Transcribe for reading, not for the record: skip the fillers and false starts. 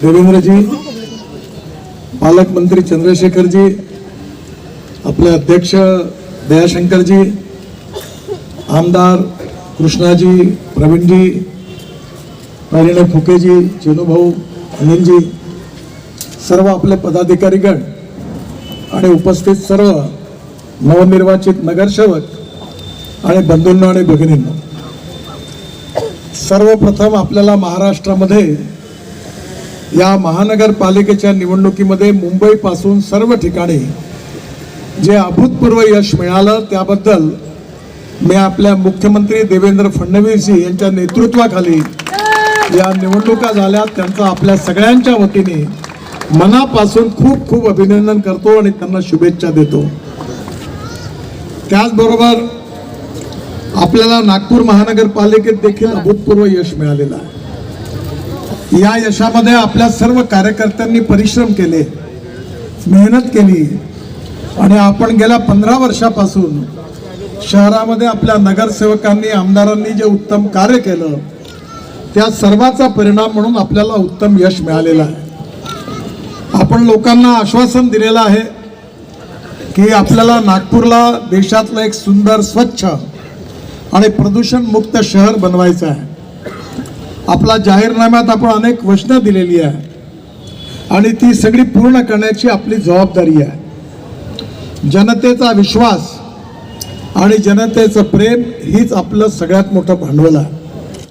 देवेंद्रजी, पालकमंत्री चंद्रशेखरजी, आपले अध्यक्ष दयाशंकरजी, आमदार कृष्णाजी, प्रवीणजी, राणीने फुकेजी, चेनूभाऊ, अनिलजी, सर्व आपले पदाधिकारीगण आणि उपस्थित सर्व नवनिर्वाचित नगरसेवक आणि बंधूंनो आणि भगिनींनो, सर्वप्रथम आपल्याला महाराष्ट्रामध्ये या महानगरपालिकेच्या निवडणुकीमध्ये मुंबईपासून सर्व ठिकाणी जे अभूतपूर्व यश मिळालं त्याबद्दल मी आपल्या मुख्यमंत्री देवेंद्र फडणवीसजी यांच्या नेतृत्वाखाली या निवडणुका झाल्या त्यांचा आपल्या सगळ्यांच्या वतीने मनापासून खूप खूप अभिनंदन करतो आणि त्यांना शुभेच्छा देतो। त्याचबरोबर आपल्याला नागपूर महानगरपालिकेत देखील अभूतपूर्व यश मिळालेलं आहे। या यशामध्ये आपल्या सर्व कार्यकर्त्यांनी परिश्रम केले, मेहनत केली आणि आपण गेल्या 15 वर्षापासून शहरामध्ये आपल्या नगरसेवकांनी आमदारांनी जे उत्तम कार्य केलं त्या सर्वाचा परिणाम म्हणून आपल्याला उत्तम यश मिळालेलं आहे। आपण लोकांना आश्वासन दिलेलं आहे की आपल्याला नागपूरला देशातलं एक सुंदर, स्वच्छ आणि प्रदूषण मुक्त शहर बनवायचं आहे। आपला जाहीरनाम्यात आपण अनेक वचनं दिलेली आहे आणि ती सगळी पूर्ण करण्याची आपली जबाबदारी आहे। जनतेचा विश्वास आणि जनतेचं प्रेम हीच आपलं सगळ्यात मोठं भांडवल आहे।